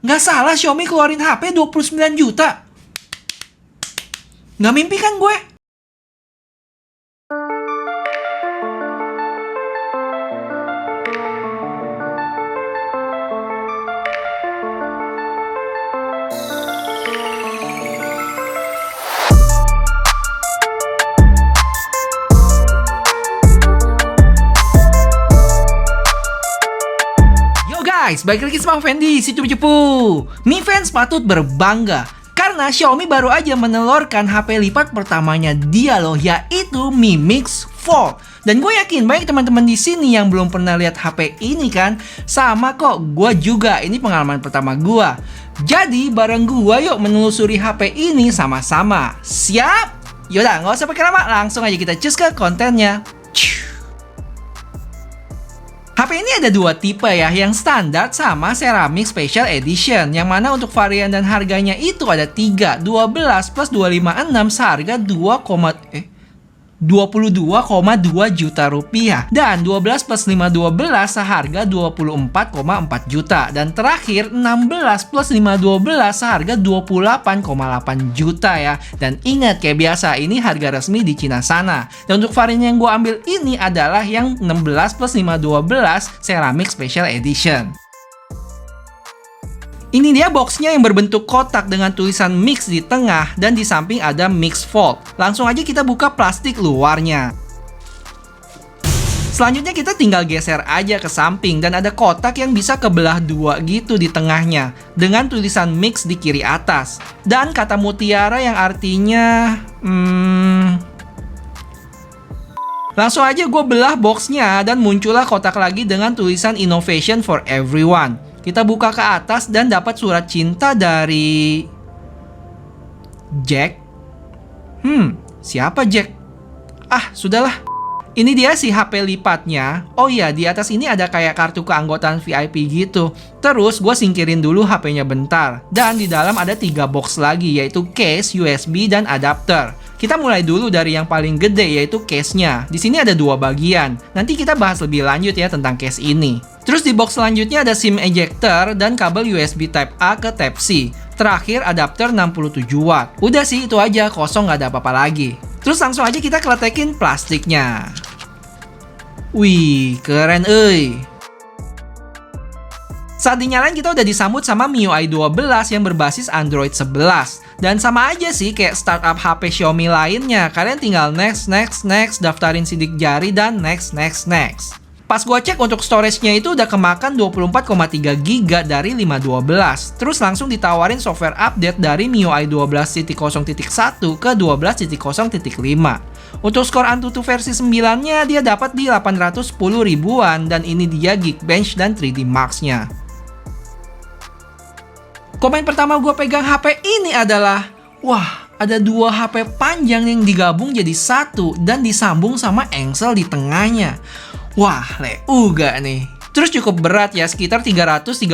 Nggak salah Xiaomi keluarin HP 29 juta. Nggak mimpi kan gue? Guys, balik lagi sama Fendi, situ Cepu. Mi fans patut berbangga karena Xiaomi baru aja menelurkan HP lipat pertamanya dia loh, yaitu Mi Mix Fold. Dan gue yakin banyak teman-teman di sini yang belum pernah lihat HP ini kan. Sama kok, gue juga, ini pengalaman pertama gue. Jadi bareng gue yuk menelusuri HP ini sama-sama. Siap? Yaudah, nggak usah pakai lama, langsung aja kita cus ke kontennya. HP ini ada dua tipe ya, yang standar sama Ceramic Special Edition, yang mana untuk varian dan harganya itu ada 3, 12 plus 256 seharga 22,2 juta rupiah, dan 12 plus 512 seharga 24,4 juta, dan terakhir 16 plus 512 seharga 28,8 juta ya. Dan ingat, kayak biasa ini harga resmi di Cina sana. Dan untuk varian yang gue ambil ini adalah yang 16 plus 512 Ceramic Special Edition. Ini dia boxnya yang berbentuk kotak dengan tulisan Mix di tengah dan di samping ada Mix Fold. Langsung aja kita buka plastik luarnya. Selanjutnya kita tinggal geser aja ke samping dan ada kotak yang bisa kebelah dua gitu di tengahnya dengan tulisan Mix di kiri atas dan kata mutiara yang artinya langsung aja gue belah boxnya dan muncullah kotak lagi dengan tulisan Innovation for Everyone. Kita buka ke atas dan dapat surat cinta dari Jack. Siapa Jack? Ah, sudahlah. Ini dia si HP lipatnya. Oh iya, di atas ini ada kayak kartu keanggotaan VIP gitu. Terus gue singkirin dulu HP-nya bentar. Dan di dalam ada 3 box lagi, yaitu case, USB, dan adapter. Kita mulai dulu dari yang paling gede, yaitu case-nya. Di sini ada 2 bagian. Nanti kita bahas lebih lanjut ya tentang case ini. Terus di box selanjutnya ada SIM ejector dan kabel USB Type A ke Type C. Terakhir adapter 67 watt. Udah sih, itu aja, kosong, nggak ada apa-apa lagi. Terus langsung aja kita keletekin plastiknya. Wih, keren euy. Saat dinyalain kita udah disambut sama MIUI 12 yang berbasis Android 11. Dan sama aja sih kayak startup HP Xiaomi lainnya. Kalian tinggal next, daftarin sidik jari dan next. Pas gua cek untuk storage-nya itu udah kemakan 24,3 GB dari 512. Terus langsung ditawarin software update dari MIUI 12.0.1 ke 12.0.5. Untuk skor Antutu versi 9-nya dia dapat di 810 ribuan dan ini dia Geekbench dan 3D Max-nya. Komen pertama gue pegang HP ini adalah, wah, ada 2 HP panjang yang digabung jadi satu dan disambung sama engsel di tengahnya. Wah, uga nih. Terus cukup berat ya, sekitar 332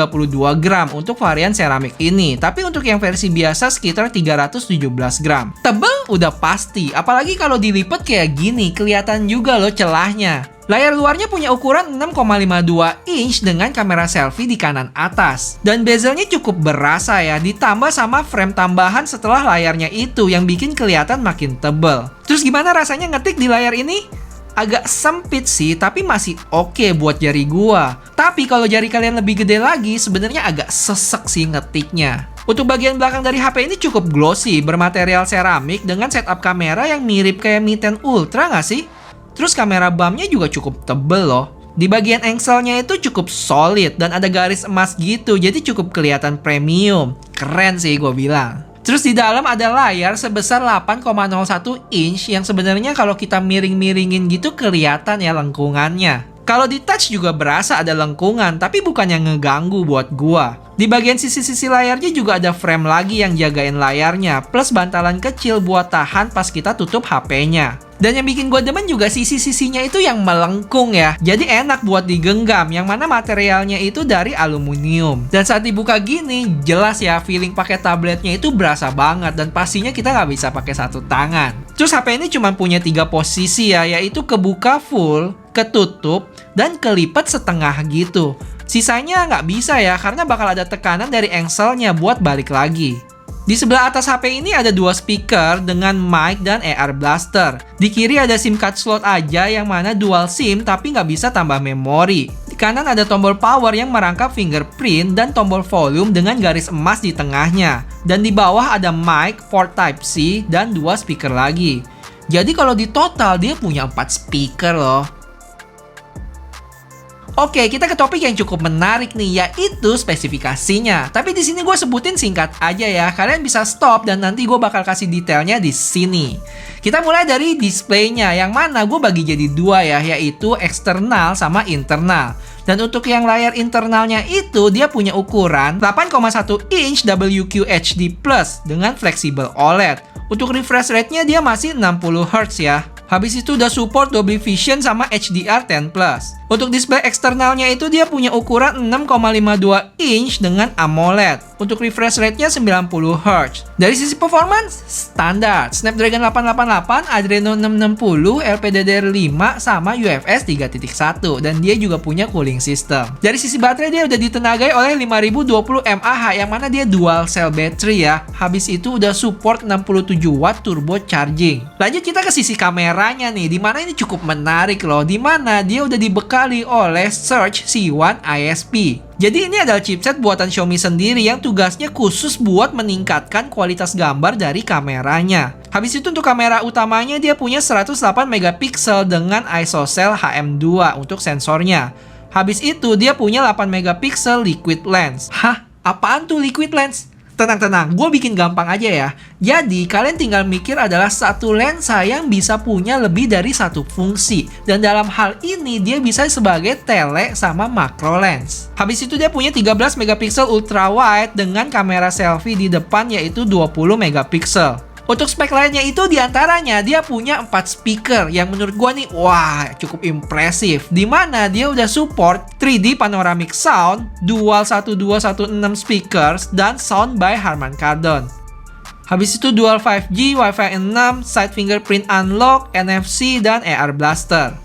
gram untuk varian seramik ini. Tapi untuk yang versi biasa sekitar 317 gram. Tebel udah pasti, apalagi kalau dilipat kayak gini, kelihatan juga loh celahnya. Layar luarnya punya ukuran 6,52 inch dengan kamera selfie di kanan atas. Dan bezelnya cukup berasa ya, ditambah sama frame tambahan setelah layarnya itu yang bikin kelihatan makin tebel. Terus gimana rasanya ngetik di layar ini? Agak sempit sih, tapi masih oke buat jari gua. Tapi kalau jari kalian lebih gede lagi, sebenarnya agak sesek sih ngetiknya. Untuk bagian belakang dari HP ini cukup glossy, bermaterial seramik dengan setup kamera yang mirip kayak Mi 10 Ultra nggak sih? Terus kamera bumpnya juga cukup tebel loh. Di bagian engselnya itu cukup solid dan ada garis emas gitu, jadi cukup kelihatan premium. Keren sih gue bilang. Terus di dalam ada layar sebesar 8,01 inch yang sebenarnya kalau kita miring-miringin gitu kelihatan ya lengkungannya. Kalau di touch juga berasa ada lengkungan, tapi bukan yang ngeganggu buat gua. Di bagian sisi-sisi layarnya juga ada frame lagi yang jagain layarnya, plus bantalan kecil buat tahan pas kita tutup HP-nya. Dan yang bikin gue demen juga sisi-sisinya itu yang melengkung ya. Jadi enak buat digenggam, yang mana materialnya itu dari aluminium. Dan saat dibuka gini, jelas ya feeling pakai tabletnya itu berasa banget. Dan pastinya kita nggak bisa pakai satu tangan. Terus HP ini cuma punya 3 posisi ya, yaitu kebuka full, ketutup, dan kelipat setengah gitu. Sisanya nggak bisa ya, karena bakal ada tekanan dari engselnya buat balik lagi. Di sebelah atas HP ini ada dua speaker dengan mic dan AR blaster. Di kiri ada SIM card slot aja yang mana dual SIM tapi nggak bisa tambah memori. Di kanan ada tombol power yang merangkap fingerprint dan tombol volume dengan garis emas di tengahnya. Dan di bawah ada mic, port Type-C, dan dua speaker lagi. Jadi kalau di total dia punya 4 speaker loh. Oke, kita ke topik yang cukup menarik nih, yaitu spesifikasinya. Tapi di sini gue sebutin singkat aja ya. Kalian bisa stop dan nanti gue bakal kasih detailnya di sini. Kita mulai dari displaynya, yang mana gue bagi jadi dua ya, yaitu eksternal sama internal. Dan untuk yang layar internalnya itu dia punya ukuran 8,1 inch WQHD+ dengan fleksibel OLED. Untuk refresh rate-nya dia masih 60 Hz ya. Habis itu udah support Dolby Vision sama HDR10+. Untuk display eksternalnya itu dia punya ukuran 6,52 inch dengan AMOLED. Untuk refresh rate-nya 90 Hz. Dari sisi performance, standar. Snapdragon 888, Adreno 660, LPDDR5, sama UFS 3.1. Dan dia juga punya cooling system. Dari sisi baterai dia udah ditenagai oleh 5020 mAh, yang mana dia dual cell battery ya. Habis itu udah support 67 watt turbo charging. Lanjut kita ke sisi kameranya nih, dimana ini cukup menarik loh, dimana dia udah dibekali oleh Surge C1 ISP. Jadi ini adalah chipset buatan Xiaomi sendiri yang tugasnya khusus buat meningkatkan kualitas gambar dari kameranya. Habis itu untuk kamera utamanya dia punya 108 megapiksel dengan ISOCELL HM2 untuk sensornya. Habis itu dia punya 8 megapiksel liquid lens. Hah? Apaan tuh liquid lens? Tenang, gue bikin gampang aja ya. Jadi, kalian tinggal mikir adalah satu lensa yang bisa punya lebih dari satu fungsi. Dan dalam hal ini, dia bisa sebagai tele sama macro lens. Habis itu dia punya 13 megapiksel ultra wide dengan kamera selfie di depan yaitu 20 megapiksel. Untuk spek lainnya itu diantaranya dia punya 4 speaker yang menurut gua nih wah cukup impresif. Dimana dia udah support 3D panoramic sound, dual 1216 speakers, dan sound by Harman Kardon. Habis itu dual 5G, Wi-Fi 6, side fingerprint unlock, NFC, dan AR blaster.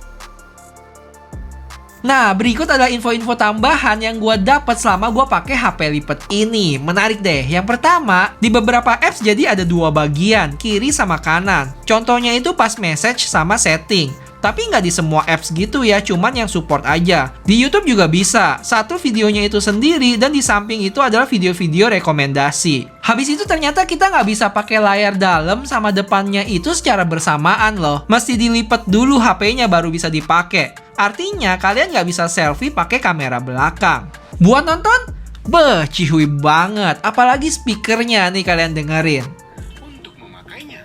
Nah, berikut adalah info-info tambahan yang gue dapat selama gue pakai HP lipat ini. Menarik deh. Yang pertama, di beberapa apps jadi ada dua bagian, kiri sama kanan. Contohnya itu pas message sama setting. Tapi nggak di semua apps gitu ya, cuman yang support aja. Di YouTube juga bisa. Satu videonya itu sendiri dan di samping itu adalah video-video rekomendasi. Habis itu ternyata kita nggak bisa pakai layar dalam sama depannya itu secara bersamaan loh. Mesti dilipat dulu HP-nya baru bisa dipakai. Artinya kalian nggak bisa selfie pakai kamera belakang. Buat nonton? Beh, cihuy banget. Apalagi speakernya nih kalian dengerin. Untuk memakainya,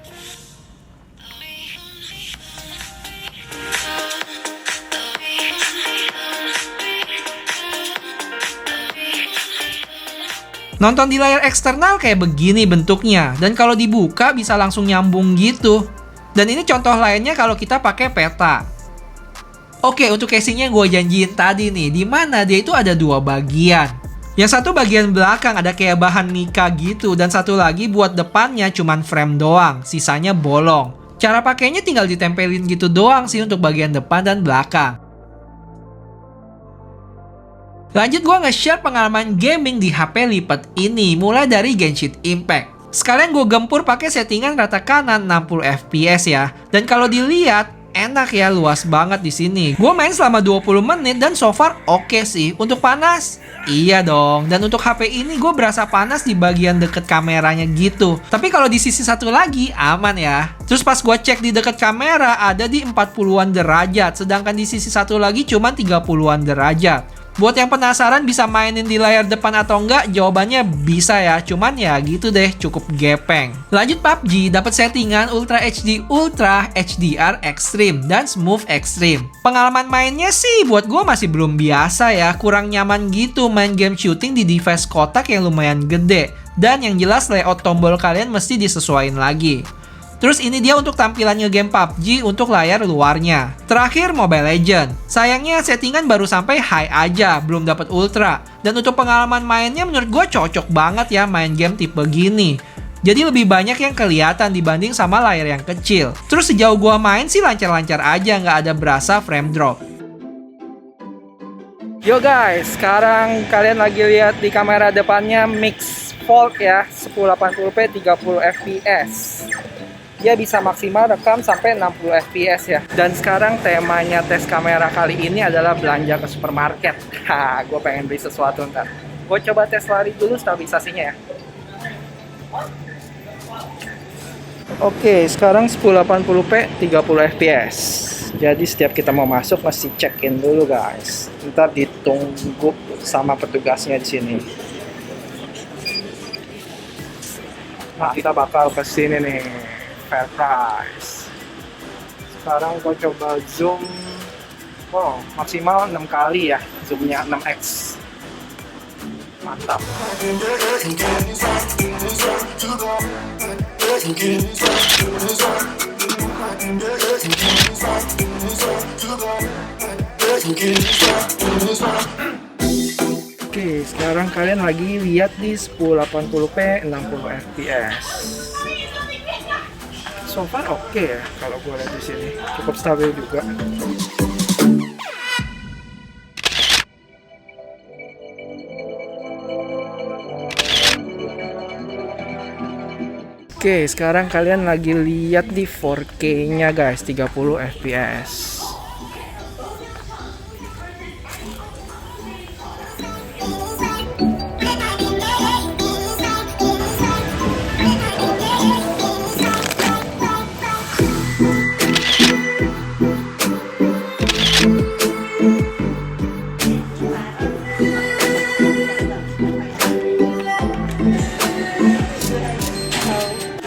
Nonton di layar eksternal kayak begini bentuknya. Dan kalau dibuka bisa langsung nyambung gitu. Dan ini contoh lainnya kalau kita pakai peta. Oke, untuk casingnya gue janjiin tadi nih, dimana dia itu ada dua bagian. Yang satu bagian belakang ada kayak bahan mica gitu, dan satu lagi buat depannya cuman frame doang, sisanya bolong. Cara pakainya tinggal ditempelin gitu doang sih untuk bagian depan dan belakang. Lanjut gue nge-share pengalaman gaming di HP lipat ini, mulai dari Genshin Impact. Sekalian gue gempur pakai settingan rata kanan 60 fps ya. Dan kalau dilihat enak ya, luas banget di sini. Gue main selama 20 menit dan so far oke sih. Untuk panas? Iya dong. Dan untuk HP ini gue berasa panas di bagian deket kameranya gitu. Tapi kalau di sisi satu lagi aman ya. Terus pas gue cek di deket kamera ada di 40-an derajat. Sedangkan di sisi satu lagi cuma 30-an derajat. Buat yang penasaran bisa mainin di layar depan atau enggak, jawabannya bisa ya. Cuman ya gitu deh, cukup gepeng. Lanjut PUBG, dapat settingan Ultra HD Ultra, HDR Extreme, dan Smooth Extreme. Pengalaman mainnya sih buat gue masih belum biasa ya. Kurang nyaman gitu main game shooting di device kotak yang lumayan gede. Dan yang jelas layout tombol kalian mesti disesuaikan lagi. Terus ini dia untuk tampilan ngegame PUBG untuk layar luarnya. Terakhir Mobile Legends. Sayangnya settingan baru sampai high aja, belum dapat ultra. Dan untuk pengalaman mainnya menurut gue cocok banget ya main game tipe gini. Jadi lebih banyak yang kelihatan dibanding sama layar yang kecil. Terus sejauh gue main sih lancar-lancar aja, nggak ada berasa frame drop. Yo guys, sekarang kalian lagi lihat di kamera depannya Mix Fold ya, 1080p 30 fps. Dia bisa maksimal rekam sampai 60 fps ya. Dan sekarang temanya tes kamera kali ini adalah belanja ke supermarket. Gue pengen beli sesuatu ntar. Gue coba tes lari dulu stabilisasinya ya. Oke, sekarang 1080p 30 fps. Jadi setiap kita mau masuk mesti check-in dulu guys. Ntar ditunggu sama petugasnya di sini. Nah, kita bakal ke sini nih, Fair Price. Sekarang gue coba zoom. Oh, maksimal 6 kali ya, zoomnya 6x. Mantap. Oke, sekarang kalian lagi lihat di 1080p 60 fps. So far oke ya kalau gue lihat di sini, cukup stabil juga. Oke, sekarang kalian lagi lihat di 4K-nya guys, 30 fps.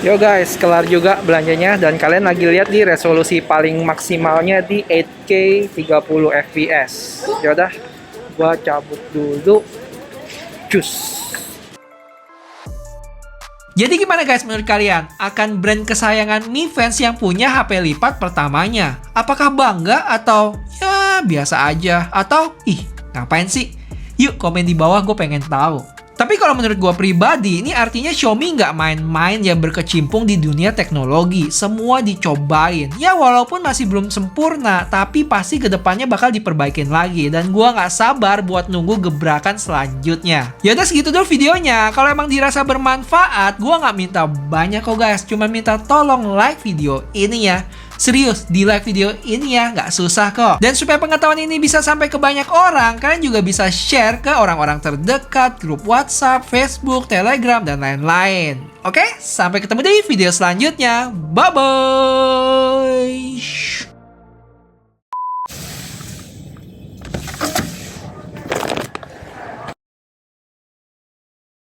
Yo guys, kelar juga belanjanya dan kalian lagi lihat di resolusi paling maksimalnya di 8K 30 fps. Yaudah, gua cabut dulu. Cus. Jadi gimana guys menurut kalian? Akan brand kesayangan Mi Fans yang punya HP lipat pertamanya? Apakah bangga atau ya biasa aja? Atau ih ngapain sih? Yuk komen di bawah, gue pengen tahu. Tapi kalau menurut gue pribadi, ini artinya Xiaomi nggak main-main yang berkecimpung di dunia teknologi. Semua dicobain. Ya walaupun masih belum sempurna, tapi pasti kedepannya bakal diperbaikin lagi. Dan gue nggak sabar buat nunggu gebrakan selanjutnya. Yaudah segitu dulu videonya. Kalau emang dirasa bermanfaat, gue nggak minta banyak kok guys. Cuma minta tolong like video ini ya. Serius, di like video ini ya, nggak susah kok. Dan supaya pengetahuan ini bisa sampai ke banyak orang, kalian juga bisa share ke orang-orang terdekat, grup WhatsApp, Facebook, Telegram, dan lain-lain. Oke, sampai ketemu di video selanjutnya. Bye-bye!